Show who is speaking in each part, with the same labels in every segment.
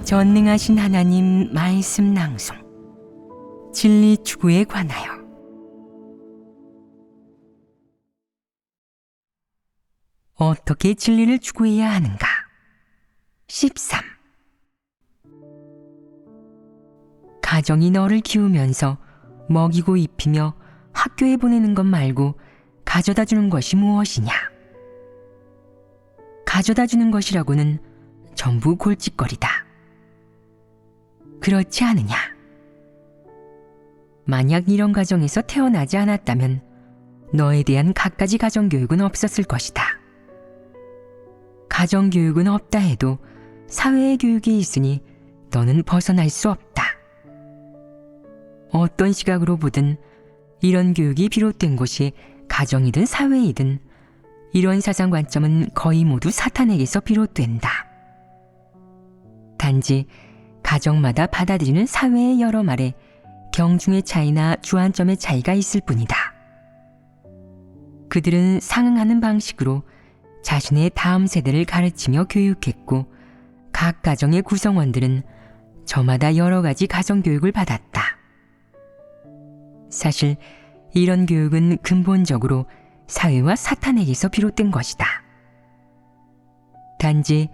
Speaker 1: 전능하신 하나님 말씀 낭송 진리 추구에 관하여 어떻게 진리를 추구해야 하는가? 13. 가정이 너를 키우면서 먹이고 입히며 학교에 보내는 것 말고 가져다 주는 것이 무엇이냐? 가져다 주는 것이라고는 전부 골칫거리다. 그렇지 않으냐? 만약 이런 가정에서 태어나지 않았다면 너에 대한 갖가지 가정교육은 없었을 것이다. 가정교육은 없다 해도 사회의 교육이 있으니 너는 벗어날 수 없다. 어떤 시각으로 보든 이런 교육이 비롯된 곳이 가정이든 사회이든 이런 사상관점은 거의 모두 사탄에게서 비롯된다. 단지 가정마다 받아들이는 사회의 여러 말에 경중의 차이나 주안점의 차이가 있을 뿐이다. 그들은 상응하는 방식으로 자신의 다음 세대를 가르치며 교육했고 각 가정의 구성원들은 저마다 여러 가지 가정교육을 받았다. 사실 이런 교육은 근본적으로 사회와 사탄에게서 비롯된 것이다. 단지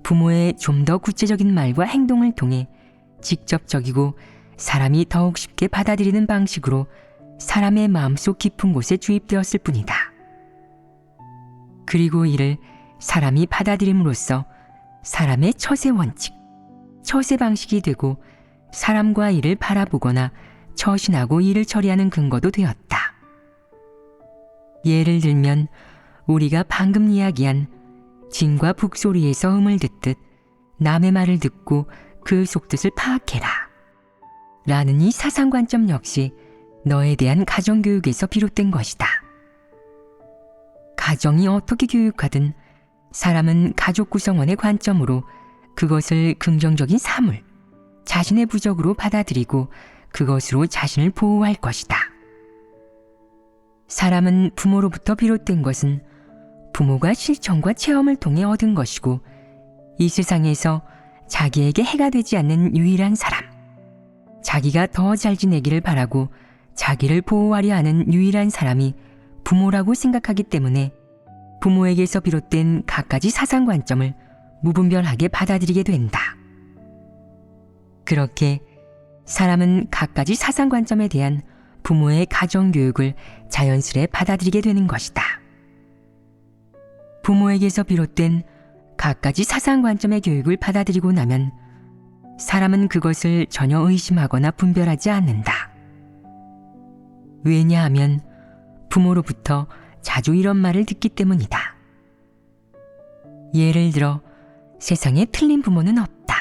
Speaker 1: 부모의 좀 더 구체적인 말과 행동을 통해 직접적이고 사람이 더욱 쉽게 받아들이는 방식으로 사람의 마음속 깊은 곳에 주입되었을 뿐이다. 그리고 이를 사람이 받아들임으로써 사람의 처세 원칙, 처세 방식이 되고 사람과 이를 바라보거나 처신하고 일을 처리하는 근거도 되었다. 예를 들면 우리가 방금 이야기한 진과 북 소리에서 음을 듣듯 남의 말을 듣고 그 속뜻을 파악해라 라는 이 사상관점 역시 너에 대한 가정교육에서 비롯된 것이다. 가정이 어떻게 교육하든 사람은 가족 구성원의 관점으로 그것을 긍정적인 사물, 자신의 부적으로 받아들이고 그것으로 자신을 보호할 것이다. 사람은 부모로부터 비롯된 것은 부모가 실천과 체험을 통해 얻은 것이고 이 세상에서 자기에게 해가 되지 않는 유일한 사람, 자기가 더 잘 지내기를 바라고 자기를 보호하려 하는 유일한 사람이 부모라고 생각하기 때문에 부모에게서 비롯된 갖가지 사상관점을 무분별하게 받아들이게 된다. 그렇게 사람은 갖가지 사상관점에 대한 부모의 가정교육을 자연스레 받아들이게 되는 것이다. 부모에게서 비롯된 갖가지 사상관점의 교육을 받아들이고 나면 사람은 그것을 전혀 의심하거나 분별하지 않는다. 왜냐하면 부모로부터 자주 이런 말을 듣기 때문이다. 예를 들어 세상에 틀린 부모는 없다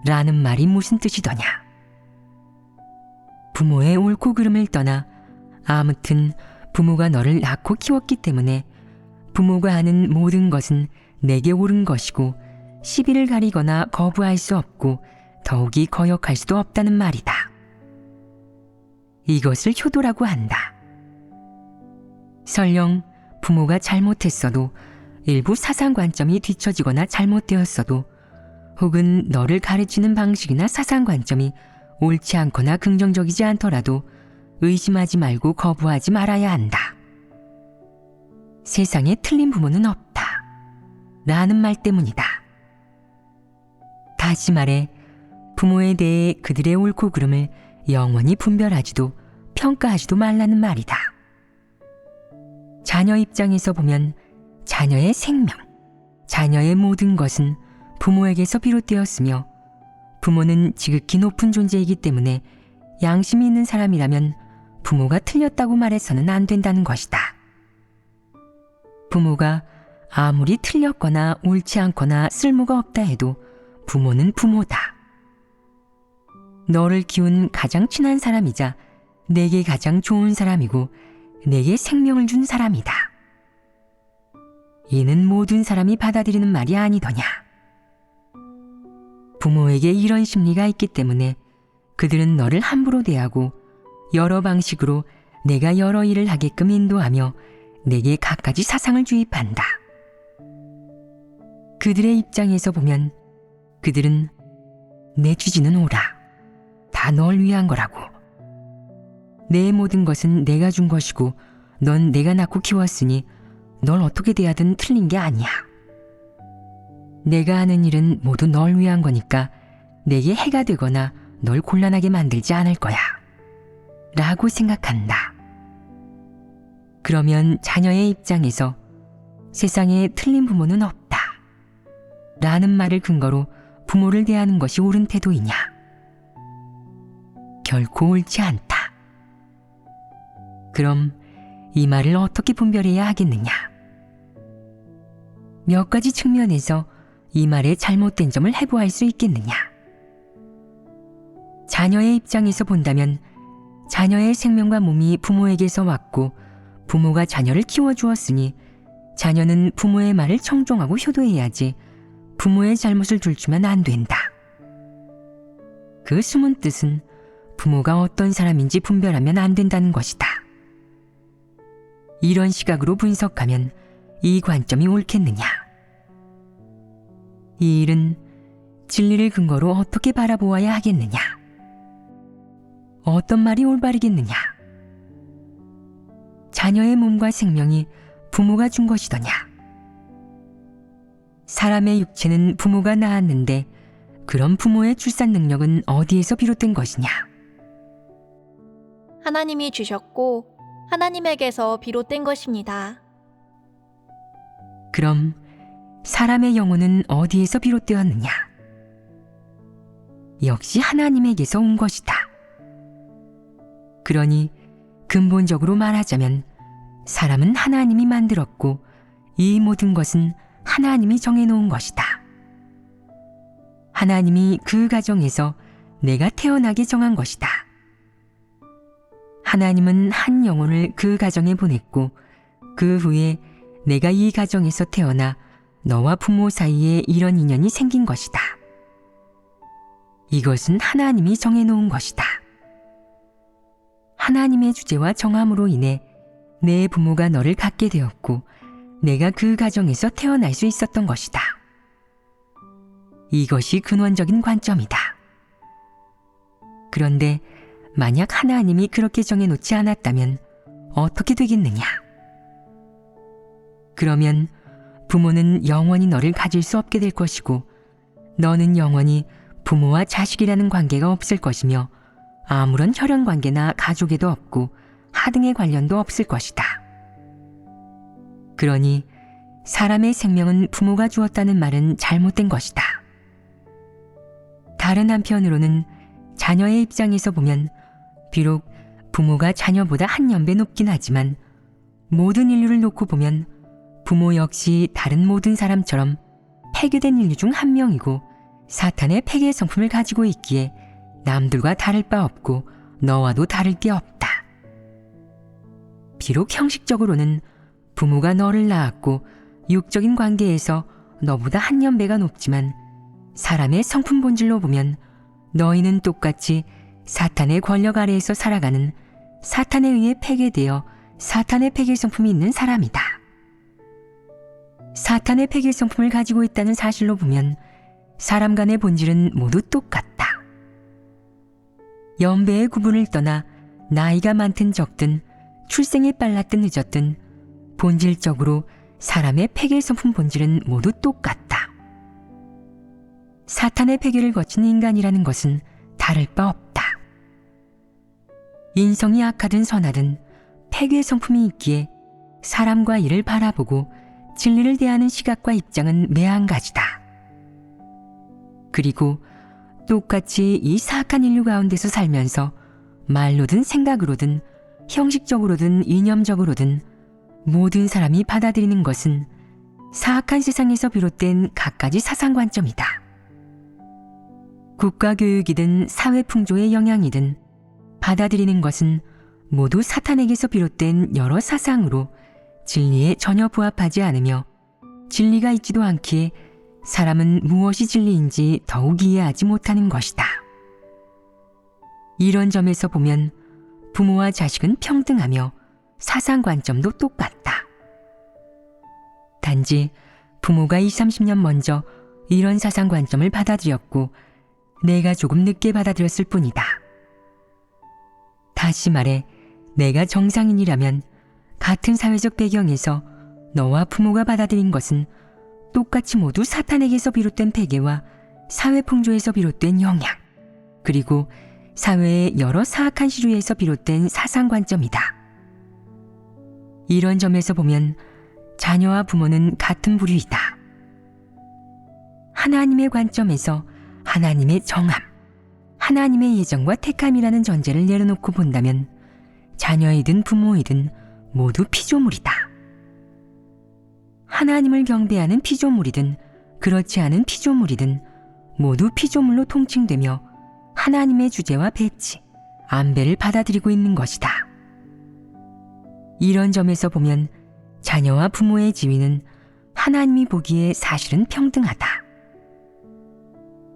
Speaker 1: 라는 말이 무슨 뜻이더냐? 부모의 옳고 그름을 떠나 아무튼 부모가 너를 낳고 키웠기 때문에 부모가 하는 모든 것은 내게 옳은 것이고 시비를 가리거나 거부할 수 없고 더욱이 거역할 수도 없다는 말이다. 이것을 효도라고 한다. 설령 부모가 잘못했어도 일부 사상관점이 뒤처지거나 잘못되었어도 혹은 너를 가르치는 방식이나 사상관점이 옳지 않거나 긍정적이지 않더라도 의심하지 말고 거부하지 말아야 한다. 세상에 틀린 부모는 없다 라는 말 때문이다. 다시 말해 부모에 대해 그들의 옳고 그름을 영원히 분별하지도 평가하지도 말라는 말이다. 자녀 입장에서 보면 자녀의 생명, 자녀의 모든 것은 부모에게서 비롯되었으며 부모는 지극히 높은 존재이기 때문에 양심이 있는 사람이라면 부모가 틀렸다고 말해서는 안 된다는 것이다. 부모가 아무리 틀렸거나 옳지 않거나 쓸모가 없다 해도 부모는 부모다. 너를 키운 가장 친한 사람이자 내게 가장 좋은 사람이고 내게 생명을 준 사람이다. 이는 모든 사람이 받아들이는 말이 아니더냐. 부모에게 이런 심리가 있기 때문에 그들은 너를 함부로 대하고 여러 방식으로 내가 여러 일을 하게끔 인도하며 내게 갖가지 사상을 주입한다. 그들의 입장에서 보면 그들은 내 취지는 옳아. 다 널 위한 거라고. 내 모든 것은 내가 준 것이고 넌 내가 낳고 키웠으니 널 어떻게 대하든 틀린 게 아니야. 내가 하는 일은 모두 널 위한 거니까 내게 해가 되거나 널 곤란하게 만들지 않을 거야. 라고 생각한다. 그러면 자녀의 입장에서 세상에 틀린 부모는 없다. 라는 말을 근거로 부모를 대하는 것이 옳은 태도이냐? 결코 옳지 않다. 그럼 이 말을 어떻게 분별해야 하겠느냐? 몇 가지 측면에서 이 말의 잘못된 점을 해부할 수 있겠느냐? 자녀의 입장에서 본다면 자녀의 생명과 몸이 부모에게서 왔고 부모가 자녀를 키워주었으니 자녀는 부모의 말을 청종하고 효도해야지 부모의 잘못을 들추면 안 된다. 그 숨은 뜻은 부모가 어떤 사람인지 분별하면 안 된다는 것이다. 이런 시각으로 분석하면 이 관점이 옳겠느냐? 이 일은 진리를 근거로 어떻게 바라보아야 하겠느냐? 어떤 말이 올바르겠느냐? 자녀의 몸과 생명이 부모가 준 것이더냐? 사람의 육체는 부모가 낳았는데 그런 부모의 출산 능력은 어디에서 비롯된 것이냐?
Speaker 2: 하나님이 주셨고 하나님에게서 비롯된 것입니다.
Speaker 1: 그럼 사람의 영혼은 어디에서 비롯되었느냐? 역시 하나님에게서 온 것이다. 그러니 근본적으로 말하자면 사람은 하나님이 만들었고 이 모든 것은 하나님이 정해놓은 것이다. 하나님이 그 가정에서 내가 태어나게 정한 것이다. 하나님은 한 영혼을 그 가정에 보냈고 그 후에 내가 이 가정에서 태어나 너와 부모 사이에 이런 인연이 생긴 것이다. 이것은 하나님이 정해놓은 것이다. 하나님의 주제와 정함으로 인해 내 부모가 너를 갖게 되었고 내가 그 가정에서 태어날 수 있었던 것이다. 이것이 근원적인 관점이다. 그런데 만약 하나님이 그렇게 정해놓지 않았다면 어떻게 되겠느냐? 그러면 부모는 영원히 너를 가질 수 없게 될 것이고 너는 영원히 부모와 자식이라는 관계가 없을 것이며 아무런 혈연 관계나 가족에도 없고 하등의 관련도 없을 것이다. 그러니 사람의 생명은 부모가 주었다는 말은 잘못된 것이다. 다른 한편으로는 자녀의 입장에서 보면 비록 부모가 자녀보다 한 연배 높긴 하지만 모든 인류를 놓고 보면 부모 역시 다른 모든 사람처럼 폐교된 인류 중 한 명이고 사탄의 폐괴 성품을 가지고 있기에 남들과 다를 바 없고 너와도 다를 게 없다. 비록 형식적으로는 부모가 너를 낳았고 육적인 관계에서 너보다 한 연배가 높지만 사람의 성품 본질로 보면 너희는 똑같이 사탄의 권력 아래에서 살아가는 사탄에 의해 폐괴되어 사탄의 폐괴 성품이 있는 사람이다. 사탄의 폐괴 성품을 가지고 있다는 사실로 보면 사람 간의 본질은 모두 똑같다. 연배의 구분을 떠나 나이가 많든 적든 출생이 빨랐든 늦었든 본질적으로 사람의 폐괴 성품 본질은 모두 똑같다. 사탄의 폐괴를 거친 인간이라는 것은 다를 바 없다. 인성이 악하든 선하든 폐괴 성품이 있기에 사람과 이를 바라보고 진리를 대하는 시각과 입장은 매한가지다. 그리고 똑같이 이 사악한 인류 가운데서 살면서 말로든 생각으로든 형식적으로든 이념적으로든 모든 사람이 받아들이는 것은 사악한 세상에서 비롯된 갖가지 사상관점이다. 국가교육이든 사회풍조의 영향이든 받아들이는 것은 모두 사탄에게서 비롯된 여러 사상으로 진리에 전혀 부합하지 않으며 진리가 있지도 않기에 사람은 무엇이 진리인지 더욱 이해하지 못하는 것이다. 이런 점에서 보면 부모와 자식은 평등하며 사상관점도 똑같다. 단지 부모가 20, 30년 먼저 이런 사상관점을 받아들였고 내가 조금 늦게 받아들였을 뿐이다. 다시 말해, 내가 정상인이라면 같은 사회적 배경에서 너와 부모가 받아들인 것은 똑같이 모두 사탄에게서 비롯된 폐괴와 사회 풍조에서 비롯된 영향, 그리고 사회의 여러 사악한 시류에서 비롯된 사상관점이다. 이런 점에서 보면 자녀와 부모는 같은 부류이다. 하나님의 관점에서 하나님의 정함, 하나님의 예정과 택함이라는 전제를 내려놓고 본다면 자녀이든 부모이든 모두 피조물이다. 하나님을 경배하는 피조물이든 그렇지 않은 피조물이든 모두 피조물로 통칭되며 하나님의 주제와 배치, 안배를 받아들이고 있는 것이다. 이런 점에서 보면 자녀와 부모의 지위는 하나님이 보기에 사실은 평등하다.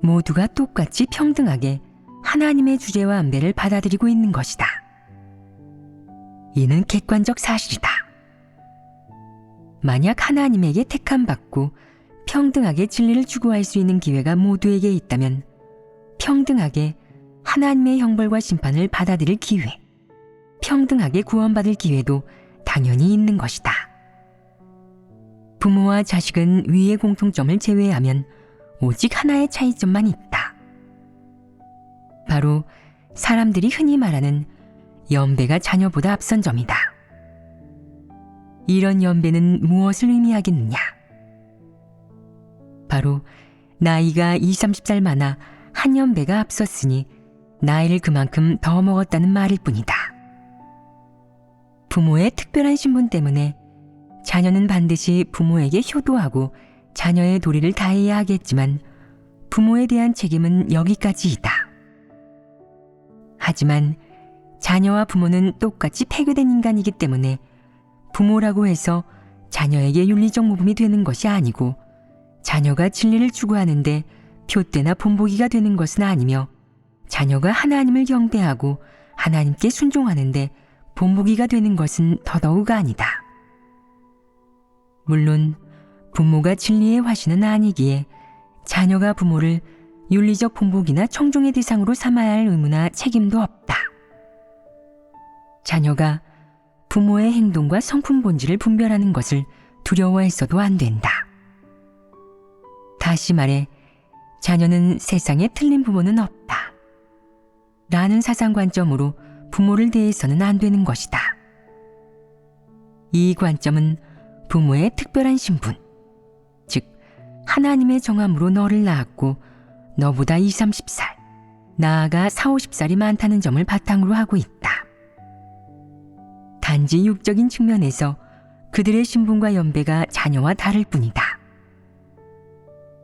Speaker 1: 모두가 똑같이 평등하게 하나님의 주제와 안배를 받아들이고 있는 것이다. 이는 객관적 사실이다. 만약 하나님에게 택함받고 평등하게 진리를 추구할 수 있는 기회가 모두에게 있다면 평등하게 하나님의 형벌과 심판을 받아들일 기회, 평등하게 구원받을 기회도 당연히 있는 것이다. 부모와 자식은 위의 공통점을 제외하면 오직 하나의 차이점만 있다. 바로 사람들이 흔히 말하는 연배가 자녀보다 앞선 점이다. 이런 연배는 무엇을 의미하겠느냐? 바로 나이가 20, 30살 많아 한 연배가 앞섰으니 나이를 그만큼 더 먹었다는 말일 뿐이다. 부모의 특별한 신분 때문에 자녀는 반드시 부모에게 효도하고 자녀의 도리를 다해야 하겠지만 부모에 대한 책임은 여기까지이다. 하지만 자녀와 부모는 똑같이 폐괴된 인간이기 때문에 부모라고 해서 자녀에게 윤리적 모범이 되는 것이 아니고 자녀가 진리를 추구하는데 표대나 본보기가 되는 것은 아니며 자녀가 하나님을 경배하고 하나님께 순종하는데 본보기가 되는 것은 더더욱 아니다. 물론 부모가 진리의 화신은 아니기에 자녀가 부모를 윤리적 본보기나 청종의 대상으로 삼아야 할 의무나 책임도 없다. 자녀가 부모의 행동과 성품 본질을 분별하는 것을 두려워했어도 안 된다. 다시 말해 자녀는 세상에 틀린 부모는 없다. 라는 사상관점으로 부모를 대해서는 안 되는 것이다. 이 관점은 부모의 특별한 신분, 즉 하나님의 정함으로 너를 낳았고 너보다 20, 30살, 나아가 40, 50살이 많다는 점을 바탕으로 하고 있다. 단지 육적인 측면에서 그들의 신분과 연배가 자녀와 다를 뿐이다.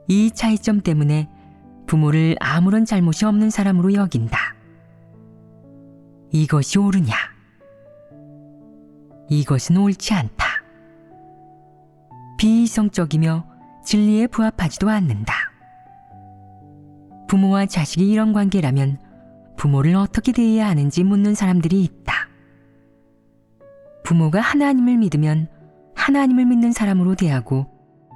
Speaker 1: 이 차이점 때문에 부모를 아무런 잘못이 없는 사람으로 여긴다. 이것이 옳으냐? 이것은 옳지 않다. 비이성적이며 진리에 부합하지도 않는다. 부모와 자식이 이런 관계라면 부모를 어떻게 대해야 하는지 묻는 사람들이 있다. 부모가 하나님을 믿으면 하나님을 믿는 사람으로 대하고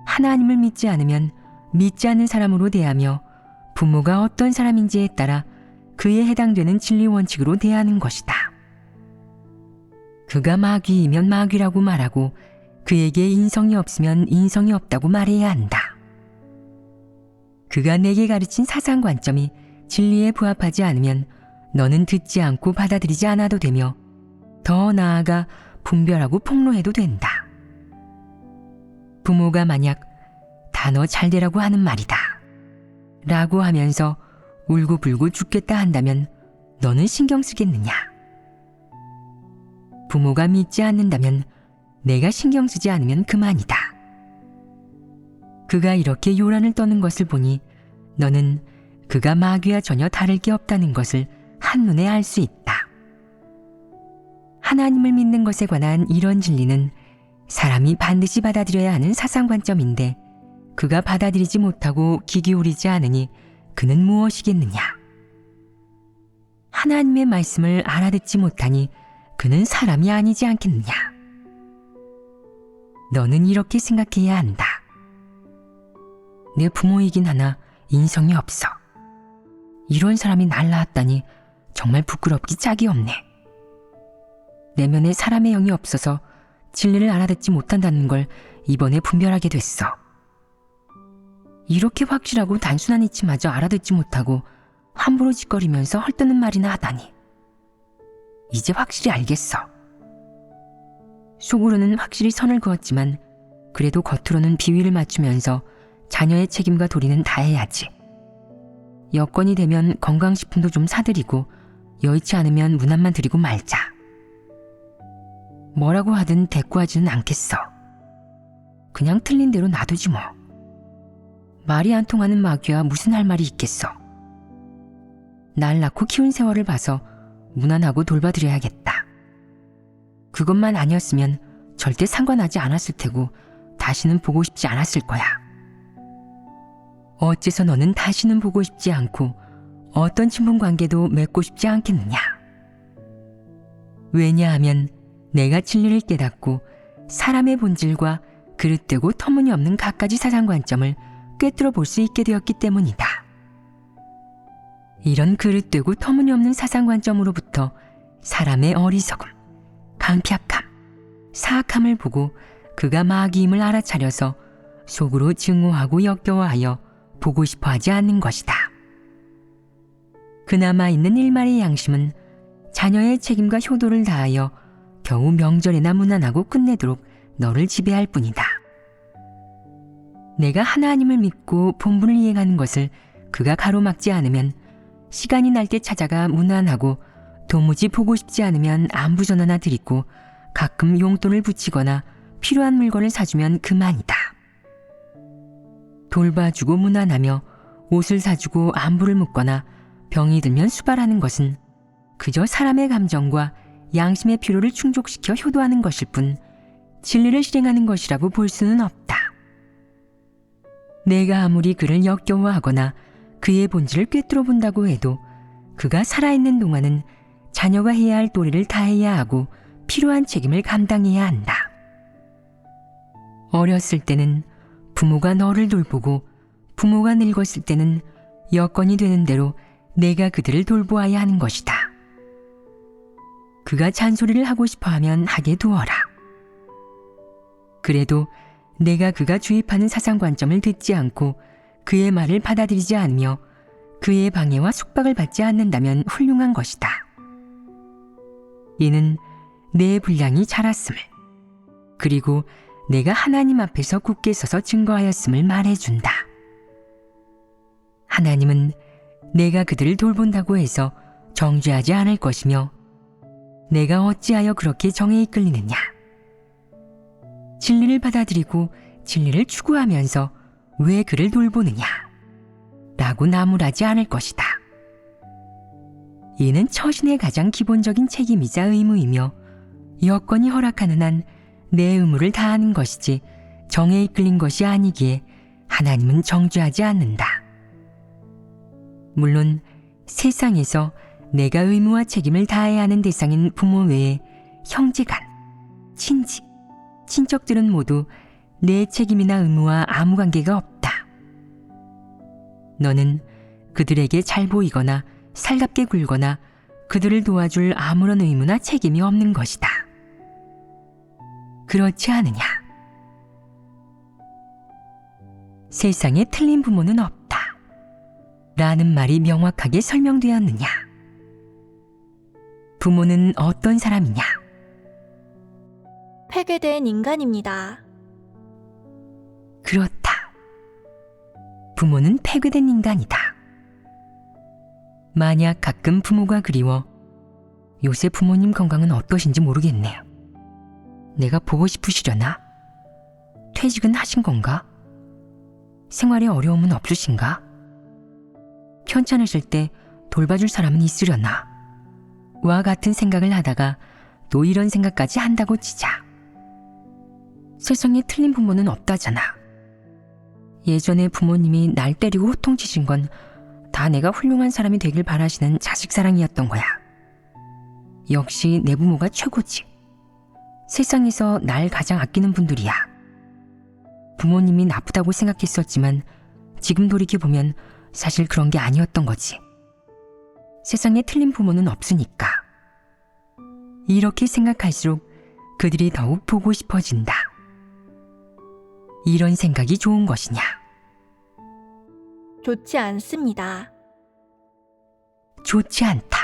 Speaker 1: 하나님을 믿지 않으면 믿지 않는 사람으로 대하며 부모가 어떤 사람인지에 따라 그에 해당되는 진리 원칙으로 대하는 것이다. 그가 마귀이면 마귀라고 말하고 그에게 인성이 없으면 인성이 없다고 말해야 한다. 그가 내게 가르친 사상관점이 진리에 부합하지 않으면 너는 듣지 않고 받아들이지 않아도 되며 더 나아가 분별하고 폭로해도 된다. 부모가 만약 다 너 잘되라고 하는 말이다 라고 하면서 울고불고 죽겠다 한다면 너는 신경 쓰겠느냐? 부모가 믿지 않는다면 내가 신경 쓰지 않으면 그만이다. 그가 이렇게 요란을 떠는 것을 보니 너는 그가 마귀와 전혀 다를 게 없다는 것을 한눈에 알 수 있다. 하나님을 믿는 것에 관한 이런 진리는 사람이 반드시 받아들여야 하는 사상관점인데 그가 받아들이지 못하고 귀 기울이지 않으니 그는 무엇이겠느냐? 하나님의 말씀을 알아듣지 못하니 그는 사람이 아니지 않겠느냐? 너는 이렇게 생각해야 한다. 내 부모이긴 하나 인성이 없어. 이런 사람이 날 낳았다니 정말 부끄럽기 짝이 없네. 내면에 사람의 영이 없어서 진리를 알아듣지 못한다는 걸 이번에 분별하게 됐어. 이렇게 확실하고 단순한 이치마저 알아듣지 못하고 함부로 짓거리면서 헐뜯는 말이나 하다니. 이제 확실히 알겠어. 속으로는 확실히 선을 그었지만 그래도 겉으로는 비위를 맞추면서 자녀의 책임과 도리는 다해야지. 여건이 되면 건강식품도 좀 사드리고 여의치 않으면 문안만 드리고 말자. 뭐라고 하든 대꾸하지는 않겠어. 그냥 틀린 대로 놔두지 뭐. 말이 안 통하는 마귀와 무슨 할 말이 있겠어. 날 낳고 키운 세월을 봐서 무난하고 돌봐드려야겠다. 그것만 아니었으면 절대 상관하지 않았을 테고 다시는 보고 싶지 않았을 거야. 어째서 너는 다시는 보고 싶지 않고 어떤 친분관계도 맺고 싶지 않겠느냐? 왜냐하면 내가 진리를 깨닫고 사람의 본질과 그릇되고 터무니없는 갖가지 사상관점을 꿰뚫어 볼 수 있게 되었기 때문이다. 이런 그릇되고 터무니없는 사상관점으로부터 사람의 어리석음, 강팍함, 사악함을 보고 그가 마귀임을 알아차려서 속으로 증오하고 역겨워하여 보고 싶어 하지 않는 것이다. 그나마 있는 일말의 양심은 자녀의 책임과 효도를 다하여 겨우 명절에나 무난하고 끝내도록 너를 지배할 뿐이다. 내가 하나님을 믿고 본분을 이행하는 것을 그가 가로막지 않으면 시간이 날 때 찾아가 무난하고 도무지 보고 싶지 않으면 안부 전화나 드리고 가끔 용돈을 붙이거나 필요한 물건을 사주면 그만이다. 돌봐주고 무난하며 옷을 사주고 안부를 묻거나 병이 들면 수발하는 것은 그저 사람의 감정과 양심의 필요를 충족시켜 효도하는 것일 뿐 진리를 실행하는 것이라고 볼 수는 없다. 내가 아무리 그를 역겨워하거나 그의 본질을 꿰뚫어 본다고 해도 그가 살아있는 동안은 자녀가 해야 할 도리를 다해야 하고 필요한 책임을 감당해야 한다. 어렸을 때는 부모가 너를 돌보고 부모가 늙었을 때는 여건이 되는 대로 내가 그들을 돌보아야 하는 것이다. 그가 잔소리를 하고 싶어하면 하게 두어라. 그래도 내가 그가 주입하는 사상관점을 듣지 않고 그의 말을 받아들이지 않으며 그의 방해와 속박을 받지 않는다면 훌륭한 것이다. 이는 내 분량이 자랐음을, 그리고 내가 하나님 앞에서 굳게 서서 증거하였음을 말해준다. 하나님은 내가 그들을 돌본다고 해서 정죄하지 않을 것이며 내가 어찌하여 그렇게 정에 이끌리느냐. 진리를 받아들이고 진리를 추구하면서 왜 그를 돌보느냐 라고 나무라지 않을 것이다. 이는 처신의 가장 기본적인 책임이자 의무이며 여건이 허락하는 한 내 의무를 다하는 것이지 정에 이끌린 것이 아니기에 하나님은 정죄하지 않는다. 물론 세상에서 내가 의무와 책임을 다해야 하는 대상인 부모 외에 형제간, 친지, 친척들은 모두 내 책임이나 의무와 아무 관계가 없다. 너는 그들에게 잘 보이거나 살갑게 굴거나 그들을 도와줄 아무런 의무나 책임이 없는 것이다. 그렇지 않으냐? 세상에 틀린 부모는 없다. 라는 말이 명확하게 설명되었느냐? 부모는 어떤 사람이냐?
Speaker 2: 폐괴된 인간입니다.
Speaker 1: 그렇다. 부모는 폐괴된 인간이다. 만약 가끔 부모가 그리워 요새 부모님 건강은 어떠신지 모르겠네요. 내가 보고 싶으시려나? 퇴직은 하신 건가? 생활에 어려움은 없으신가? 편찮으실 때 돌봐줄 사람은 있으려나? 와 같은 생각을 하다가 또 이런 생각까지 한다고 치자. 세상에 틀린 부모는 없다잖아. 예전에 부모님이 날 때리고 호통치신 건 다 내가 훌륭한 사람이 되길 바라시는 자식 사랑이었던 거야. 역시 내 부모가 최고지. 세상에서 날 가장 아끼는 분들이야. 부모님이 나쁘다고 생각했었지만 지금 돌이켜보면 사실 그런 게 아니었던 거지. 세상에 틀린 부모는 없으니까. 이렇게 생각할수록 그들이 더욱 보고 싶어진다. 이런 생각이 좋은 것이냐?
Speaker 2: 좋지 않습니다.
Speaker 1: 좋지 않다.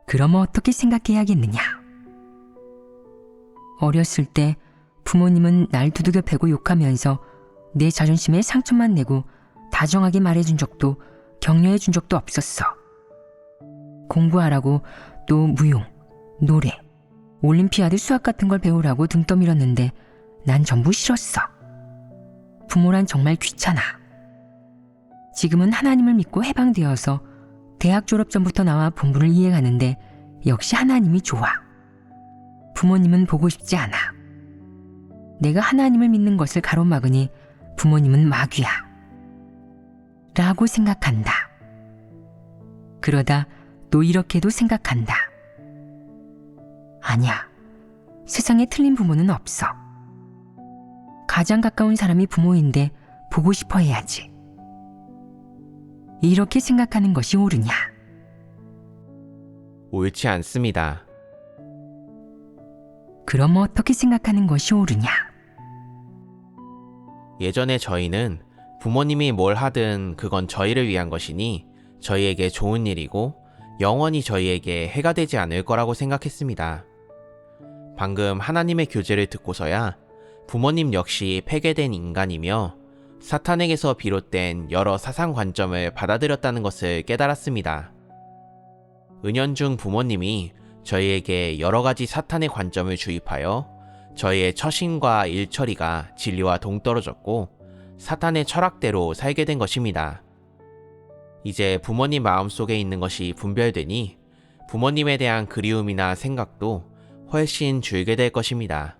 Speaker 1: 그럼 어떻게 생각해야겠느냐? 어렸을 때 부모님은 날 두들겨 패고 욕하면서 내 자존심에 상처만 내고 다정하게 말해준 적도 격려해준 적도 없었어. 공부하라고 또 무용, 노래, 올림피아드 수학 같은 걸 배우라고 등 떠밀었는데 난 전부 싫었어. 부모란 정말 귀찮아. 지금은 하나님을 믿고 해방되어서 대학 졸업 전부터 나와 본부를 이행하는데 역시 하나님이 좋아. 부모님은 보고 싶지 않아. 내가 하나님을 믿는 것을 가로막으니 부모님은 마귀야. 라고 생각한다. 그러다 또 이렇게도 생각한다. 아니야. 세상에 틀린 부모는 없어. 가장 가까운 사람이 부모인데 보고 싶어 해야지. 이렇게 생각하는 것이 옳으냐?
Speaker 3: 옳지 않습니다.
Speaker 1: 그럼 어떻게 생각하는 것이 옳으냐?
Speaker 3: 예전에 저희는 부모님이 뭘 하든 그건 저희를 위한 것이니 저희에게 좋은 일이고 영원히 저희에게 해가 되지 않을 거라고 생각했습니다. 방금 하나님의 교제를 듣고서야 부모님 역시 폐괴된 인간이며 사탄에게서 비롯된 여러 사상 관점을 받아들였다는 것을 깨달았습니다. 은연중 부모님이 저희에게 여러 가지 사탄의 관점을 주입하여 저희의 처신과 일처리가 진리와 동떨어졌고 사탄의 철학대로 살게 된 것입니다. 이제 부모님 마음속에 있는 것이 분별되니 부모님에 대한 그리움이나 생각도 훨씬 줄게 될 것입니다.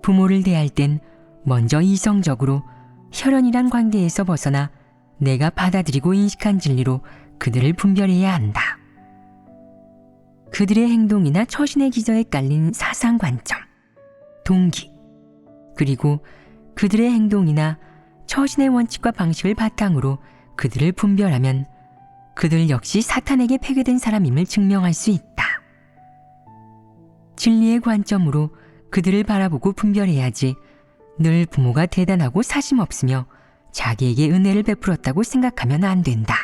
Speaker 1: 부모를 대할 땐 먼저 이성적으로 혈연이란 관계에서 벗어나 내가 받아들이고 인식한 진리로 그들을 분별해야 한다. 그들의 행동이나 처신의 기저에 깔린 사상 관점, 동기, 그리고 그들의 행동이나 처신의 원칙과 방식을 바탕으로 그들을 분별하면 그들 역시 사탄에게 폐괴된 사람임을 증명할 수 있다. 진리의 관점으로 그들을 바라보고 분별해야지 늘 부모가 대단하고 사심 없으며 자기에게 은혜를 베풀었다고 생각하면 안 된다.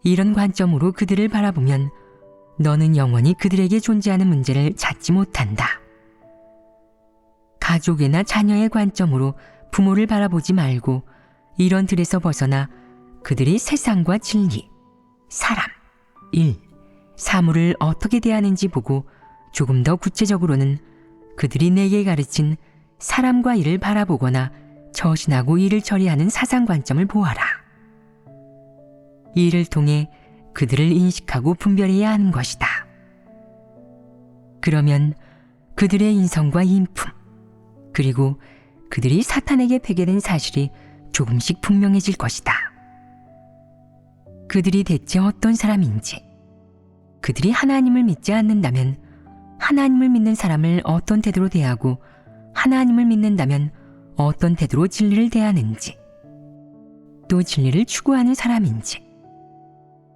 Speaker 1: 이런 관점으로 그들을 바라보면 너는 영원히 그들에게 존재하는 문제를 찾지 못한다. 가족이나 자녀의 관점으로 부모를 바라보지 말고 이런 틀에서 벗어나 그들이 세상과 진리, 사람, 일, 사물을 어떻게 대하는지 보고 조금 더 구체적으로는 그들이 내게 가르친 사람과 일을 바라보거나 처신하고 일을 처리하는 사상 관점을 보아라. 이를 통해 그들을 인식하고 분별해야 하는 것이다. 그러면 그들의 인성과 인품, 그리고 그들이 사탄에게 폐괴된 사실이 조금씩 분명해질 것이다. 그들이 대체 어떤 사람인지, 그들이 하나님을 믿지 않는다면 하나님을 믿는 사람을 어떤 태도로 대하고 하나님을 믿는다면 어떤 태도로 진리를 대하는지, 또 진리를 추구하는 사람인지,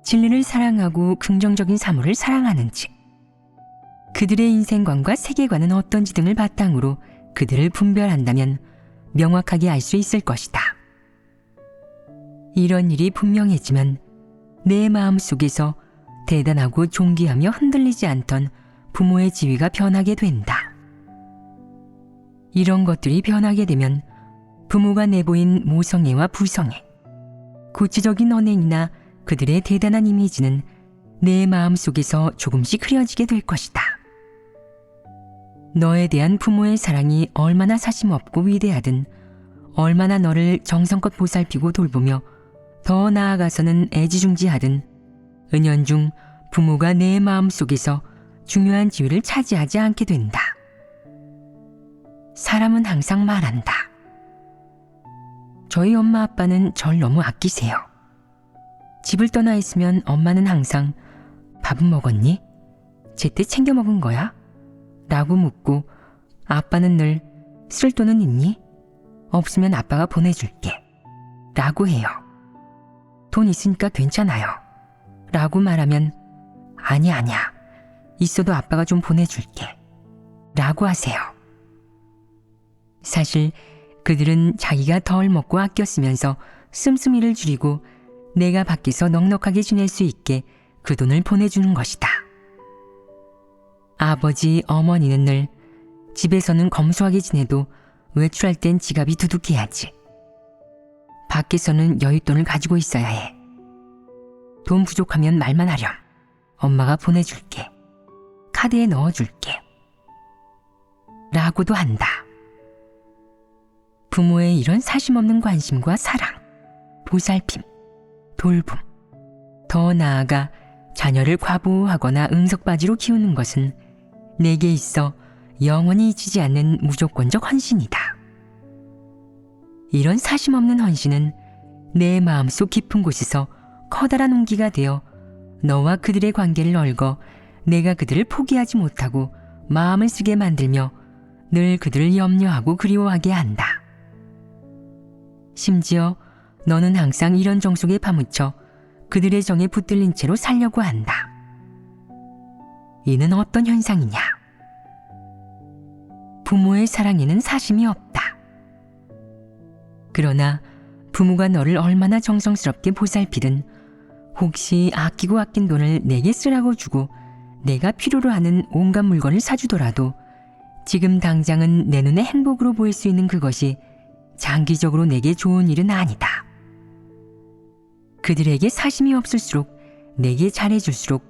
Speaker 1: 진리를 사랑하고 긍정적인 사물을 사랑하는지, 그들의 인생관과 세계관은 어떤지 등을 바탕으로 그들을 분별한다면 명확하게 알 수 있을 것이다. 이런 일이 분명해지면 내 마음속에서 대단하고 존귀하며 흔들리지 않던 부모의 지위가 변하게 된다. 이런 것들이 변하게 되면 부모가 내보인 모성애와 부성애, 구체적인 언행이나 그들의 대단한 이미지는 내 마음속에서 조금씩 흐려지게 될 것이다. 너에 대한 부모의 사랑이 얼마나 사심없고 위대하든, 얼마나 너를 정성껏 보살피고 돌보며 더 나아가서는 애지중지하든, 은연중 부모가 내 마음속에서 중요한 지위를 차지하지 않게 된다. 사람은 항상 말한다. 저희 엄마 아빠는 절 너무 아끼세요. 집을 떠나 있으면 엄마는 항상 밥은 먹었니? 제때 챙겨 먹은 거야? 라고 묻고 아빠는 늘 쓸 돈은 있니? 없으면 아빠가 보내줄게. 라고 해요. 돈 있으니까 괜찮아요. 라고 말하면 아니야. 있어도 아빠가 좀 보내줄게. 라고 하세요. 사실 그들은 자기가 덜 먹고 아껴 쓰면서 씀씀이를 줄이고 내가 밖에서 넉넉하게 지낼 수 있게 그 돈을 보내주는 것이다. 아버지, 어머니는 늘 집에서는 검소하게 지내도 외출할 땐 지갑이 두둑해야지. 밖에서는 여윳돈을 가지고 있어야 해. 돈 부족하면 말만 하렴. 엄마가 보내줄게. 카드에 넣어줄게. 라고도 한다. 부모의 이런 사심없는 관심과 사랑, 보살핌, 돌봄, 더 나아가 자녀를 과보호하거나 응석바지로 키우는 것은 내게 있어 영원히 잊히지 않는 무조건적 헌신이다. 이런 사심없는 헌신은 내 마음속 깊은 곳에서 커다란 온기가 되어 너와 그들의 관계를 얽어 내가 그들을 포기하지 못하고 마음을 쓰게 만들며 늘 그들을 염려하고 그리워하게 한다. 심지어 너는 항상 이런 정 속에 파묻혀 그들의 정에 붙들린 채로 살려고 한다. 이는 어떤 현상이냐? 부모의 사랑에는 사심이 없다. 그러나 부모가 너를 얼마나 정성스럽게 보살피든 혹시 아끼고 아낀 돈을 내게 쓰라고 주고 내가 필요로 하는 온갖 물건을 사주더라도 지금 당장은 내 눈에 행복으로 보일 수 있는 그것이 장기적으로 내게 좋은 일은 아니다. 그들에게 사심이 없을수록 내게 잘해줄수록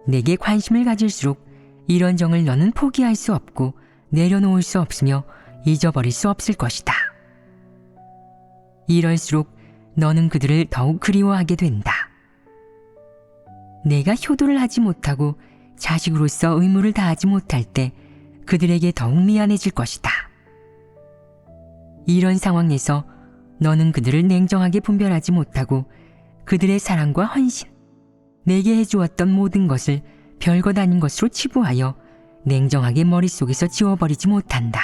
Speaker 1: 내게 관심을 가질수록 이런 정을 너는 포기할 수 없고 내려놓을 수 없으며 잊어버릴 수 없을 것이다. 이럴수록 너는 그들을 더욱 그리워하게 된다. 내가 효도를 하지 못하고 자식으로서 의무를 다하지 못할 때 그들에게 더욱 미안해질 것이다. 이런 상황에서 너는 그들을 냉정하게 분별하지 못하고 그들의 사랑과 헌신, 내게 해주었던 모든 것을 별것 아닌 것으로 치부하여 냉정하게 머릿속에서 지워버리지 못한다.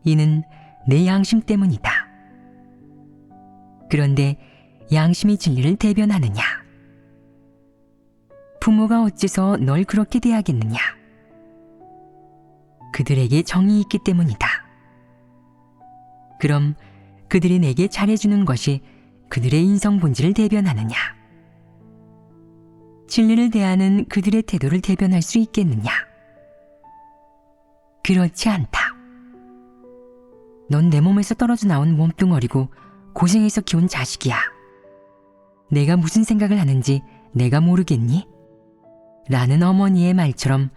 Speaker 1: 이는 내 양심 때문이다. 그런데 양심이 진리를 대변하느냐? 부모가 어째서 널 그렇게 대하겠느냐? 그들에게 정이 있기 때문이다. 그럼 그들이 내게 잘해주는 것이 그들의 인성 본질을 대변하느냐? 진리를 대하는 그들의 태도를 대변할 수 있겠느냐? 그렇지 않다. 넌 내 몸에서 떨어져 나온 몸뚱어리고 고생해서 키운 자식이야. 내가 무슨 생각을 하는지 내가 모르겠니? 라는 어머니의 말처럼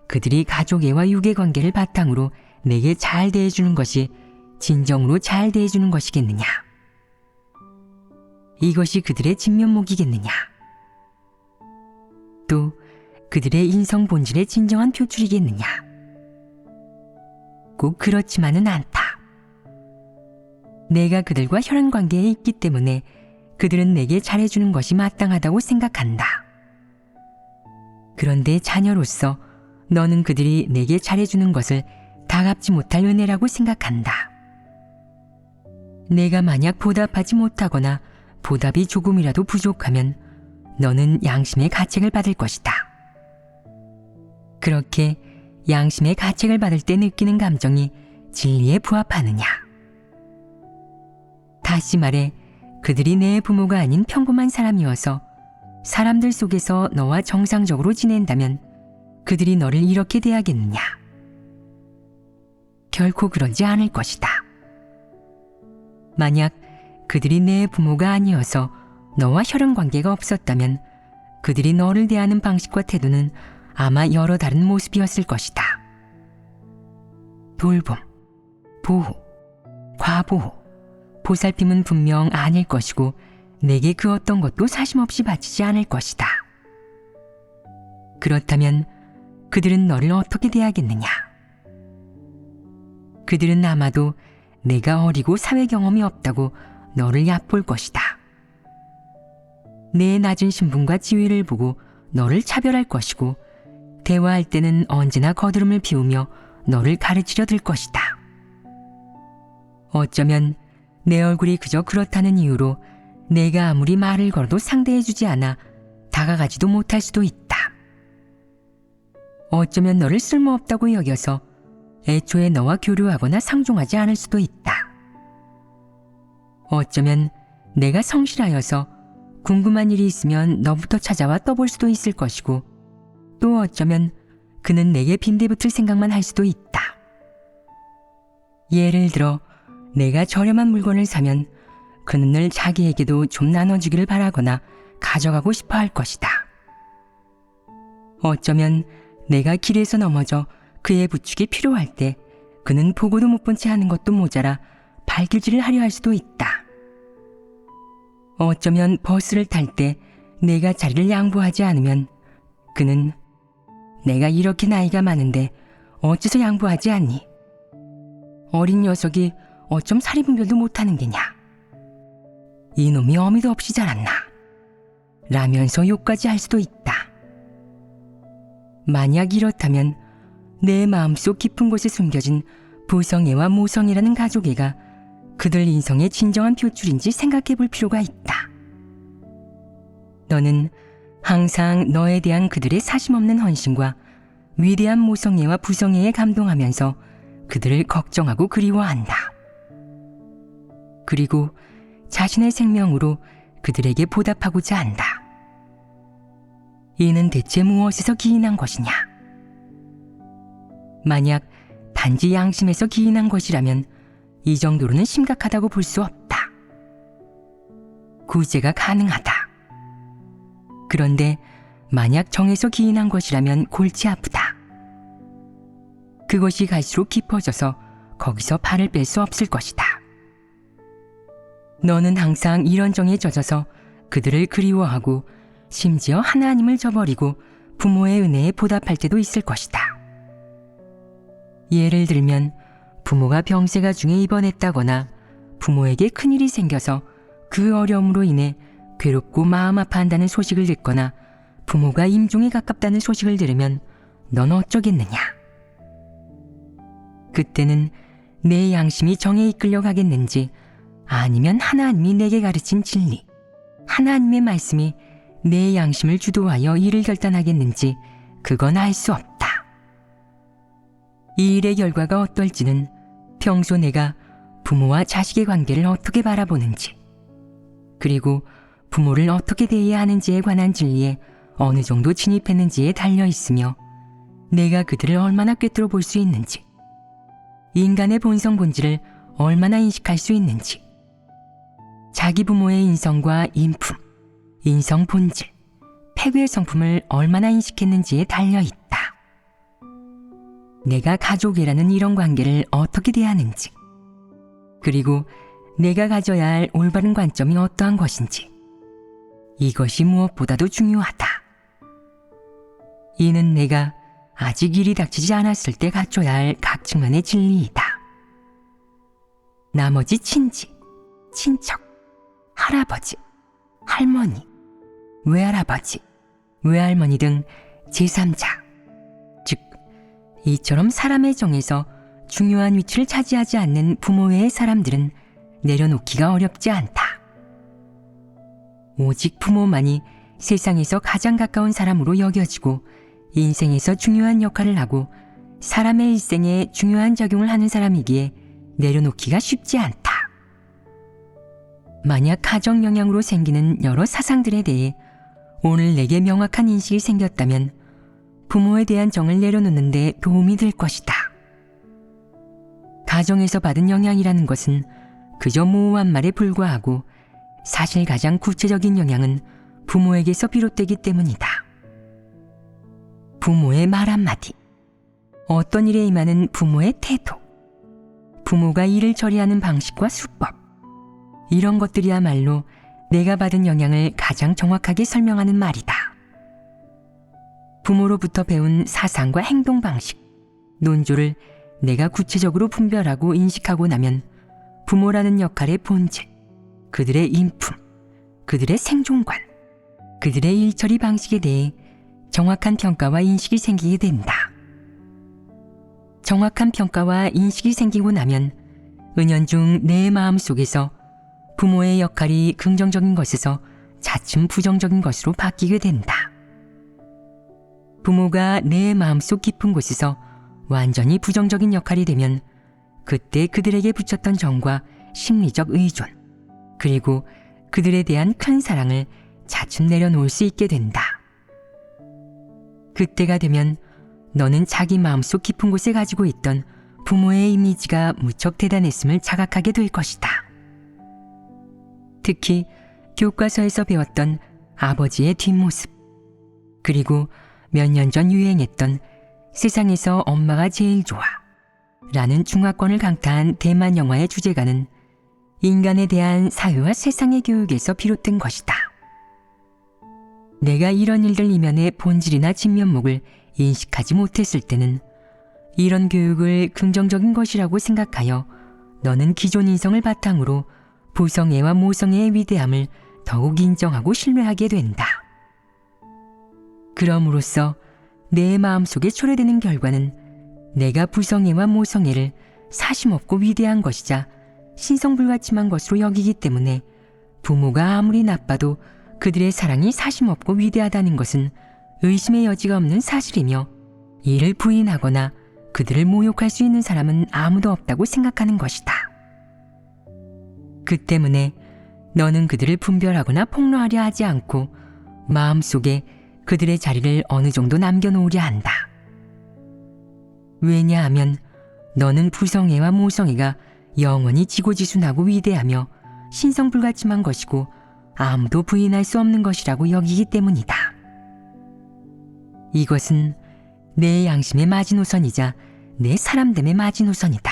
Speaker 1: 그들이 가족애와 유괴관계를 바탕으로 내게 잘 대해주는 것이 진정으로 잘 대해주는 것이겠느냐? 이것이 그들의 진면목이겠느냐? 또 그들의 인성 본질의 진정한 표출이겠느냐? 꼭 그렇지만은 않다. 내가 그들과 혈연 관계에 있기 때문에 그들은 내게 잘해주는 것이 마땅하다고 생각한다. 그런데 자녀로서 너는 그들이 내게 잘해주는 것을 다 갚지 못할 은혜라고 생각한다. 내가 만약 보답하지 못하거나 보답이 조금이라도 부족하면 너는 양심의 가책을 받을 것이다. 그렇게 양심의 가책을 받을 때 느끼는 감정이 진리에 부합하느냐? 다시 말해 그들이 내 부모가 아닌 평범한 사람이어서 사람들 속에서 너와 정상적으로 지낸다면 그들이 너를 이렇게 대하겠느냐? 결코 그러지 않을 것이다. 만약 그들이 내 부모가 아니어서 너와 혈연 관계가 없었다면 그들이 너를 대하는 방식과 태도는 아마 여러 다른 모습이었을 것이다. 돌봄, 보호, 과보호, 보살핌은 분명 아닐 것이고 내게 그 어떤 것도 사심없이 바치지 않을 것이다. 그렇다면 그들은 너를 어떻게 대하겠느냐? 그들은 아마도 내가 어리고 사회 경험이 없다고 너를 얕볼 것이다. 내 낮은 신분과 지위를 보고 너를 차별할 것이고 대화할 때는 언제나 거드름을 피우며 너를 가르치려 들 것이다. 어쩌면 내 얼굴이 그저 그렇다는 이유로 내가 아무리 말을 걸어도 상대해주지 않아 다가가지도 못할 수도 있다. 어쩌면 너를 쓸모없다고 여겨서 애초에 너와 교류하거나 상종하지 않을 수도 있다. 어쩌면 내가 성실하여서 궁금한 일이 있으면 너부터 찾아와 떠볼 수도 있을 것이고, 또 어쩌면 그는 내게 빈대붙을 생각만 할 수도 있다. 예를 들어 내가 저렴한 물건을 사면 그는 늘 자기에게도 좀 나눠주기를 바라거나 가져가고 싶어 할 것이다. 어쩌면 내가 길에서 넘어져 그의 부축이 필요할 때 그는 보고도 못 본 채 하는 것도 모자라 발길질을 하려 할 수도 있다. 어쩌면 버스를 탈 때 내가 자리를 양보하지 않으면 그는 내가 이렇게 나이가 많은데 어째서 양보하지 않니? 어린 녀석이 어쩜 사리분별도 못하는 게냐? 이놈이 어미도 없이 자랐나? 라면서 욕까지 할 수도 있다. 만약 이렇다면 내 마음속 깊은 곳에 숨겨진 부성애와 모성애라는 가족애가 그들 인성의 진정한 표출인지 생각해 볼 필요가 있다. 너는 항상 너에 대한 그들의 사심없는 헌신과 위대한 모성애와 부성애에 감동하면서 그들을 걱정하고 그리워한다. 그리고 자신의 생명으로 그들에게 보답하고자 한다. 이는 대체 무엇에서 기인한 것이냐? 만약 단지 양심에서 기인한 것이라면 이 정도로는 심각하다고 볼 수 없다. 구제가 가능하다. 그런데 만약 정에서 기인한 것이라면 골치 아프다. 그것이 갈수록 깊어져서 거기서 발을 뺄 수 없을 것이다. 너는 항상 이런 정에 젖어서 그들을 그리워하고 심지어 하나님을 저버리고 부모의 은혜에 보답할 때도 있을 것이다. 예를 들면 부모가 병세가 중에 입원했다거나 부모에게 큰일이 생겨서 그 어려움으로 인해 괴롭고 마음 아파한다는 소식을 듣거나 부모가 임종에 가깝다는 소식을 들으면 넌 어쩌겠느냐? 그때는 내 양심이 정에 이끌려 가겠는지, 아니면 하나님이 내게 가르친 진리, 하나님의 말씀이 내 양심을 주도하여 일을 결단하겠는지 그건 알 수 없다. 이 일의 결과가 어떨지는 평소 내가 부모와 자식의 관계를 어떻게 바라보는지, 그리고 부모를 어떻게 대해야 하는지에 관한 진리에 어느 정도 진입했는지에 달려 있으며, 내가 그들을 얼마나 꿰뚫어 볼 수 있는지, 인간의 본성 본질을 얼마나 인식할 수 있는지, 자기 부모의 인성과 인품, 인성 본질, 패괴의 성품을 얼마나 인식했는지에 달려 있다. 내가 가족이라는 이런 관계를 어떻게 대하는지, 그리고 내가 가져야 할 올바른 관점이 어떠한 것인지, 이것이 무엇보다도 중요하다. 이는 내가 아직 일이 닥치지 않았을 때 갖춰야 할 각 측면의 진리이다. 나머지 친지, 친척, 할아버지, 할머니, 외할아버지, 외할머니 등 제3자, 즉 이처럼 사람의 정에서 중요한 위치를 차지하지 않는 부모 외의 사람들은 내려놓기가 어렵지 않다. 오직 부모만이 세상에서 가장 가까운 사람으로 여겨지고 인생에서 중요한 역할을 하고 사람의 일생에 중요한 작용을 하는 사람이기에 내려놓기가 쉽지 않다. 만약 가정 영향으로 생기는 여러 사상들에 대해 오늘 내게 명확한 인식이 생겼다면 부모에 대한 정을 내려놓는 데 도움이 될 것이다. 가정에서 받은 영향이라는 것은 그저 모호한 말에 불과하고 사실 가장 구체적인 영향은 부모에게서 비롯되기 때문이다. 부모의 말 한마디, 어떤 일에 임하는 부모의 태도, 부모가 일을 처리하는 방식과 수법, 이런 것들이야말로 내가 받은 영향을 가장 정확하게 설명하는 말이다. 부모로부터 배운 사상과 행동 방식, 논조를 내가 구체적으로 분별하고 인식하고 나면 부모라는 역할의 본질, 그들의 인품, 그들의 생존관, 그들의 일처리 방식에 대해 정확한 평가와 인식이 생기게 된다. 정확한 평가와 인식이 생기고 나면 은연중 내 마음속에서 부모의 역할이 긍정적인 것에서 차츰 부정적인 것으로 바뀌게 된다. 부모가 내 마음속 깊은 곳에서 완전히 부정적인 역할이 되면 그때 그들에게 붙였던 정과 심리적 의존, 그리고 그들에 대한 큰 사랑을 차츰 내려놓을 수 있게 된다. 그때가 되면 너는 자기 마음속 깊은 곳에 가지고 있던 부모의 이미지가 무척 대단했음을 자각하게 될 것이다. 특히 교과서에서 배웠던 아버지의 뒷모습, 그리고 몇 년 전 유행했던 세상에서 엄마가 제일 좋아 라는 중화권을 강타한 대만 영화의 주제가는 인간에 대한 사회와 세상의 교육에서 비롯된 것이다. 내가 이런 일들 이면의 본질이나 진면목을 인식하지 못했을 때는 이런 교육을 긍정적인 것이라고 생각하여 너는 기존 인성을 바탕으로 부성애와 모성애의 위대함을 더욱 인정하고 신뢰하게 된다. 그럼으로써 내 마음속에 초래되는 결과는 내가 부성애와 모성애를 사심없고 위대한 것이자 신성불가침한 것으로 여기기 때문에 부모가 아무리 나빠도 그들의 사랑이 사심없고 위대하다는 것은 의심의 여지가 없는 사실이며 이를 부인하거나 그들을 모욕할 수 있는 사람은 아무도 없다고 생각하는 것이다. 그 때문에 너는 그들을 분별하거나 폭로하려 하지 않고 마음속에 그들의 자리를 어느 정도 남겨놓으려 한다. 왜냐하면 너는 부성애와 모성애가 영원히 지고지순하고 위대하며 신성불가침한 것이고 아무도 부인할 수 없는 것이라고 여기기 때문이다. 이것은 내 양심의 마지노선이자 내 사람됨의 마지노선이다.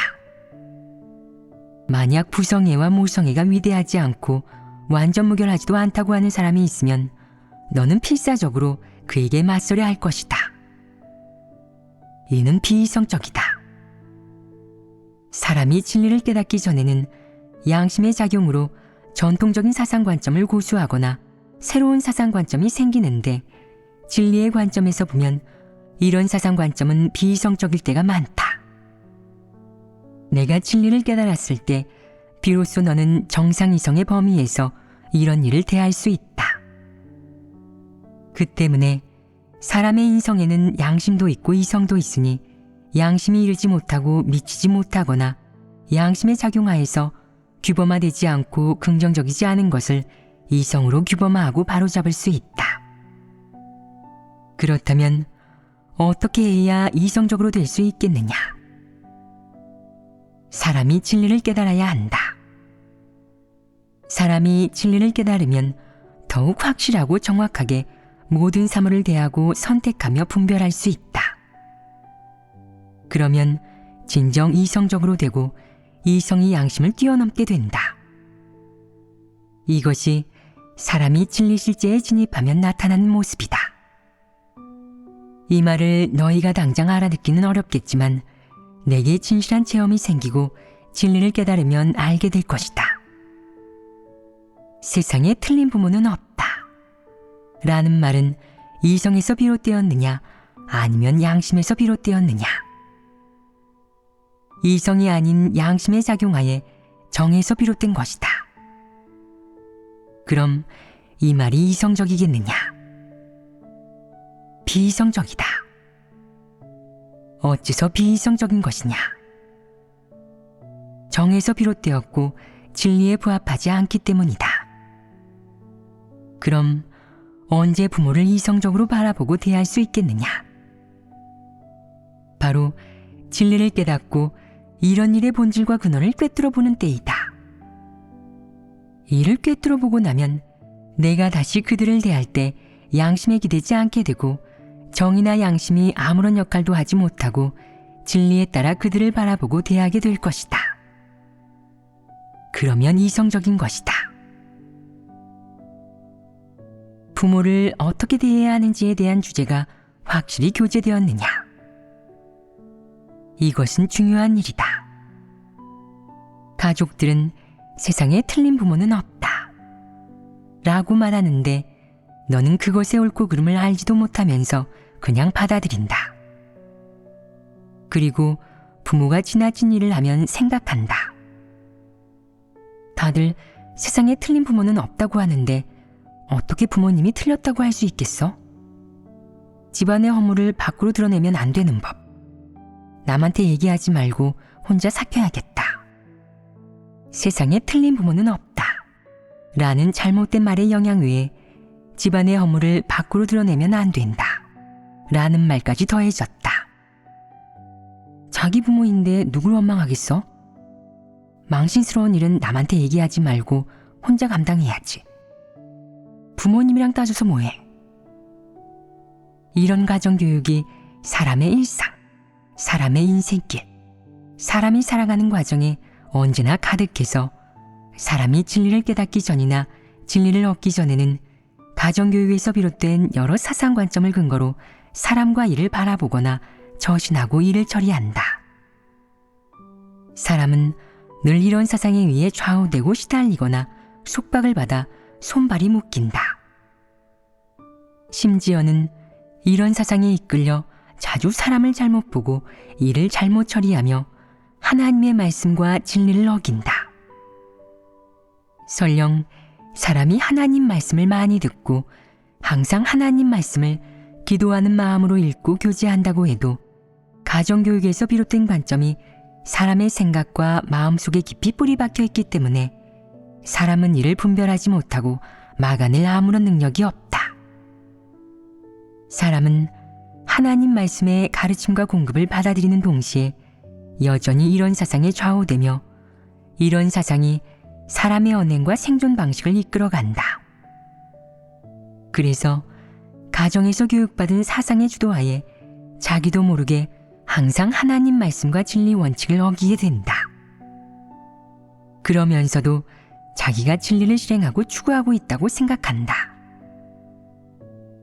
Speaker 1: 만약 부성애와 모성애가 위대하지 않고 완전 무결하지도 않다고 하는 사람이 있으면 너는 필사적으로 그에게 맞서려 할 것이다. 이는 비이성적이다. 사람이 진리를 깨닫기 전에는 양심의 작용으로 전통적인 사상관점을 고수하거나 새로운 사상관점이 생기는데 진리의 관점에서 보면 이런 사상관점은 비이성적일 때가 많다. 내가 진리를 깨달았을 때 비로소 너는 정상이성의 범위에서 이런 일을 대할 수 있다. 그 때문에 사람의 인성에는 양심도 있고 이성도 있으니 양심이 이르지 못하고 미치지 못하거나 양심의 작용하에서 규범화되지 않고 긍정적이지 않은 것을 이성으로 규범화하고 바로잡을 수 있다. 그렇다면 어떻게 해야 이성적으로 될 수 있겠느냐? 사람이 진리를 깨달아야 한다. 사람이 진리를 깨달으면 더욱 확실하고 정확하게 모든 사물을 대하고 선택하며 분별할 수 있다. 그러면 진정 이성적으로 되고 이성이 양심을 뛰어넘게 된다. 이것이 사람이 진리 실제에 진입하면 나타나는 모습이다. 이 말을 너희가 당장 알아듣기는 어렵겠지만 내게 진실한 체험이 생기고 진리를 깨달으면 알게 될 것이다. 세상에 틀린 부모는 없다. 라는 말은 이성에서 비롯되었느냐 아니면 양심에서 비롯되었느냐. 이성이 아닌 양심의 작용하에 정에서 비롯된 것이다. 그럼 이 말이 이성적이겠느냐? 비이성적이다. 어째서 비이성적인 것이냐? 정에서 비롯되었고 진리에 부합하지 않기 때문이다. 그럼 언제 부모를 이성적으로 바라보고 대할 수 있겠느냐? 바로 진리를 깨닫고 이런 일의 본질과 근원을 꿰뚫어 보는 때이다. 이를 꿰뚫어 보고 나면 내가 다시 그들을 대할 때 양심에 기대지 않게 되고 정이나 양심이 아무런 역할도 하지 못하고 진리에 따라 그들을 바라보고 대하게 될 것이다. 그러면 이성적인 것이다. 부모를 어떻게 대해야 하는지에 대한 주제가 확실히 교제되었느냐? 이것은 중요한 일이다. 가족들은 세상에 틀린 부모는 없다. 라고 말하는데 너는 그것의 옳고 그름을 알지도 못하면서 그냥 받아들인다. 그리고 부모가 지나친 일을 하면 생각한다. 다들 세상에 틀린 부모는 없다고 하는데 어떻게 부모님이 틀렸다고 할 수 있겠어? 집안의 허물을 밖으로 드러내면 안 되는 법. 남한테 얘기하지 말고 혼자 삭혀야겠다. 세상에 틀린 부모는 없다. 라는 잘못된 말의 영향 외에 집안의 허물을 밖으로 드러내면 안 된다. 라는 말까지 더해졌다. 자기 부모인데 누굴 원망하겠어? 망신스러운 일은 남한테 얘기하지 말고 혼자 감당해야지. 부모님이랑 따져서 뭐해? 이런 가정교육이 사람의 일상, 사람의 인생길, 사람이 살아가는 과정에 언제나 가득해서 사람이 진리를 깨닫기 전이나 진리를 얻기 전에는 가정교육에서 비롯된 여러 사상 관점을 근거로 사람과 일을 바라보거나 처신하고 일을 처리한다. 사람은 늘 이런 사상에 의해 좌우되고 시달리거나 속박을 받아 손발이 묶인다. 심지어는 이런 사상에 이끌려 자주 사람을 잘못 보고 일을 잘못 처리하며 하나님의 말씀과 진리를 어긴다. 설령 사람이 하나님 말씀을 많이 듣고 항상 하나님 말씀을 기도하는 마음으로 읽고 교제한다고 해도 가정교육에서 비롯된 관점이 사람의 생각과 마음속에 깊이 뿌리 박혀 있기 때문에 사람은 이를 분별하지 못하고 막아낼 아무런 능력이 없다. 사람은 하나님 말씀의 가르침과 공급을 받아들이는 동시에 여전히 이런 사상에 좌우되며 이런 사상이 사람의 언행과 생존 방식을 이끌어간다. 그래서 가정에서 교육받은 사상의 주도하에 자기도 모르게 항상 하나님 말씀과 진리 원칙을 어기게 된다. 그러면서도 자기가 진리를 실행하고 추구하고 있다고 생각한다.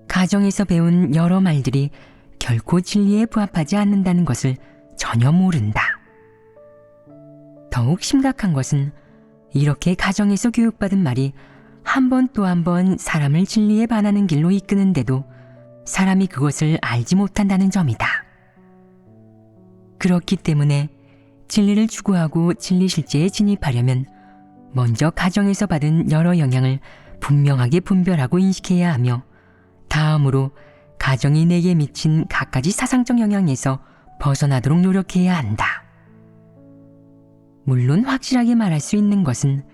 Speaker 1: 가정에서 배운 여러 말들이 결코 진리에 부합하지 않는다는 것을 전혀 모른다. 더욱 심각한 것은 이렇게 가정에서 교육받은 말이 한 번 또 한 번 사람을 진리에 반하는 길로 이끄는데도 사람이 그것을 알지 못한다는 점이다. 그렇기 때문에 진리를 추구하고 진리 실제에 진입하려면 먼저 가정에서 받은 여러 영향을 분명하게 분별하고 인식해야 하며 다음으로 가정이 내게 미친 갖가지 사상적 영향에서 벗어나도록 노력해야 한다. 물론 확실하게 말할 수 있는 것은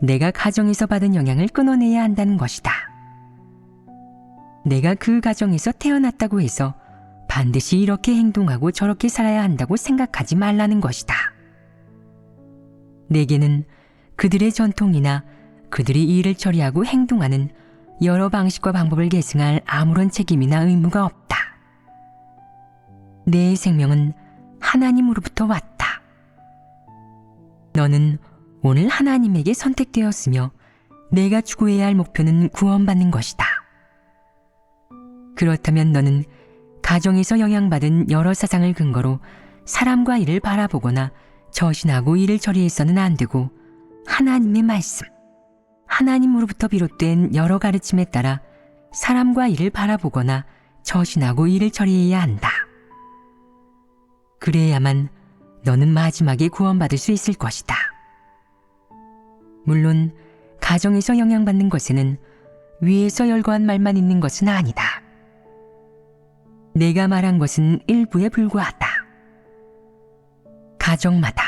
Speaker 1: 내가 가정에서 받은 영향을 끊어내야 한다는 것이다. 내가 그 가정에서 태어났다고 해서 반드시 이렇게 행동하고 저렇게 살아야 한다고 생각하지 말라는 것이다. 내게는 그들의 전통이나 그들이 일을 처리하고 행동하는 여러 방식과 방법을 계승할 아무런 책임이나 의무가 없다. 내 생명은 하나님으로부터 왔다. 너는 오늘 하나님에게 선택되었으며 내가 추구해야 할 목표는 구원받는 것이다. 그렇다면 너는 가정에서 영향받은 여러 사상을 근거로 사람과 일을 바라보거나 처신하고 일을 처리해서는 안 되고 하나님의 말씀, 하나님으로부터 비롯된 여러 가르침에 따라 사람과 일을 바라보거나 처신하고 일을 처리해야 한다. 그래야만 너는 마지막에 구원받을 수 있을 것이다. 물론 가정에서 영향받는 것에는 위에서 열거한 말만 있는 것은 아니다. 내가 말한 것은 일부에 불과하다. 가정마다,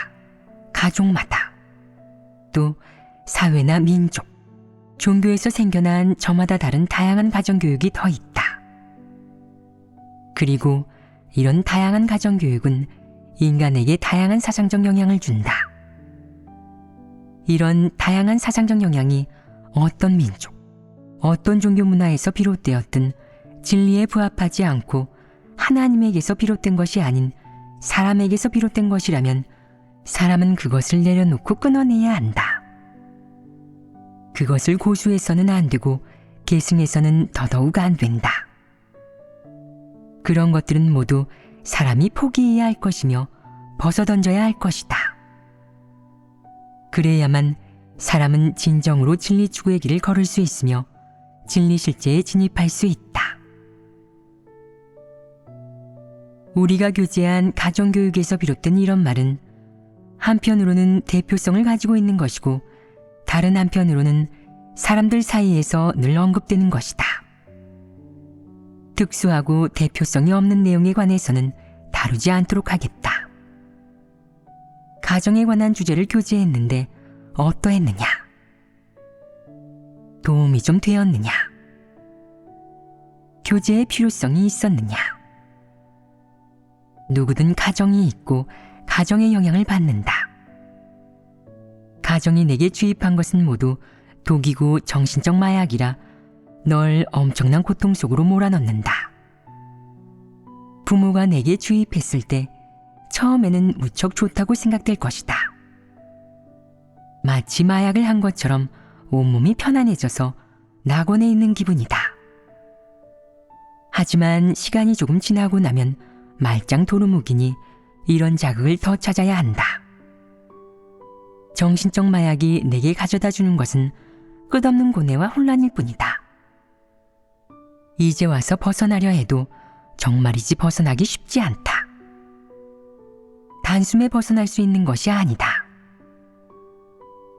Speaker 1: 가족마다, 또 사회나 민족, 종교에서 생겨난 저마다 다른 다양한 가정교육이 더 있다. 그리고 이런 다양한 가정교육은 인간에게 다양한 사상적 영향을 준다. 이런 다양한 사상적 영향이 어떤 민족, 어떤 종교 문화에서 비롯되었든 진리에 부합하지 않고 하나님에게서 비롯된 것이 아닌 사람에게서 비롯된 것이라면 사람은 그것을 내려놓고 끊어내야 한다. 그것을 고수해서는 안 되고 계승해서는 더더욱 안 된다. 그런 것들은 모두 사람이 포기해야 할 것이며 벗어던져야 할 것이다. 그래야만 사람은 진정으로 진리 추구의 길을 걸을 수 있으며 진리 실제에 진입할 수 있다. 우리가 교제한 가정교육에서 비롯된 이런 말은 한편으로는 대표성을 가지고 있는 것이고 다른 한편으로는 사람들 사이에서 늘 언급되는 것이다. 특수하고 대표성이 없는 내용에 관해서는 다루지 않도록 하겠다. 가정에 관한 주제를 교제했는데 어떠했느냐? 도움이 좀 되었느냐? 교제의 필요성이 있었느냐? 누구든 가정이 있고 가정의 영향을 받는다. 가정이 내게 주입한 것은 모두 독이고 정신적 마약이라 널 엄청난 고통 속으로 몰아넣는다. 부모가 내게 주입했을 때 처음에는 무척 좋다고 생각될 것이다. 마치 마약을 한 것처럼 온몸이 편안해져서 낙원에 있는 기분이다. 하지만 시간이 조금 지나고 나면 말짱 도루묵이니 이런 자극을 더 찾아야 한다. 정신적 마약이 내게 가져다 주는 것은 끝없는 고뇌와 혼란일 뿐이다. 이제 와서 벗어나려 해도 정말이지 벗어나기 쉽지 않다. 단숨에 벗어날 수 있는 것이 아니다.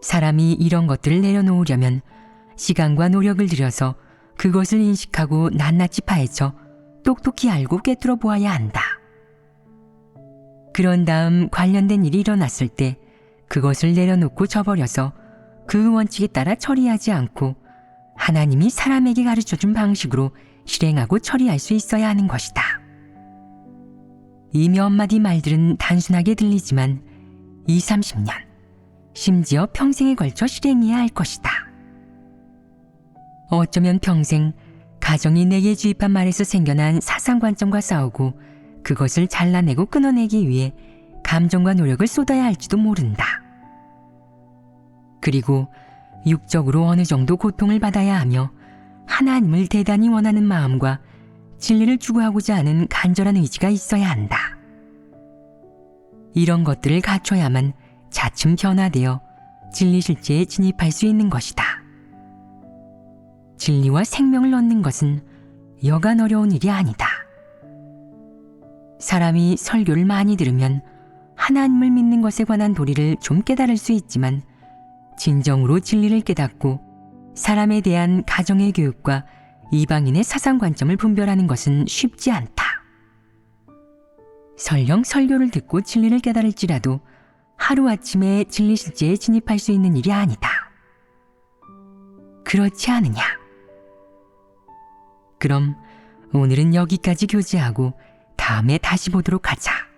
Speaker 1: 사람이 이런 것들을 내려놓으려면 시간과 노력을 들여서 그것을 인식하고 낱낱이 파헤쳐 똑똑히 알고 꿰뚫어 보아야 한다. 그런 다음 관련된 일이 일어났을 때 그것을 내려놓고 저버려서 그 원칙에 따라 처리하지 않고 하나님이 사람에게 가르쳐준 방식으로 실행하고 처리할 수 있어야 하는 것이다. 이 몇 마디 말들은 단순하게 들리지만 20, 30년, 심지어 평생에 걸쳐 실행해야 할 것이다. 어쩌면 평생 가정이 내게 주입한 말에서 생겨난 사상관점과 싸우고 그것을 잘라내고 끊어내기 위해 감정과 노력을 쏟아야 할지도 모른다. 그리고 육적으로 어느 정도 고통을 받아야 하며 하나님을 대단히 원하는 마음과 진리를 추구하고자 하는 간절한 의지가 있어야 한다. 이런 것들을 갖춰야만 차츰 변화되어 진리 실제에 진입할 수 있는 것이다. 진리와 생명을 얻는 것은 여간 어려운 일이 아니다. 사람이 설교를 많이 들으면 하나님을 믿는 것에 관한 도리를 좀 깨달을 수 있지만 진정으로 진리를 깨닫고 사람에 대한 가정의 교육과 이방인의 사상관점을 분별하는 것은 쉽지 않다. 설령 설교를 듣고 진리를 깨달을지라도 하루아침에 진리 실제에 진입할 수 있는 일이 아니다. 그렇지 않으냐? 그럼 오늘은 여기까지 교제하고 다음에 다시 보도록 하자.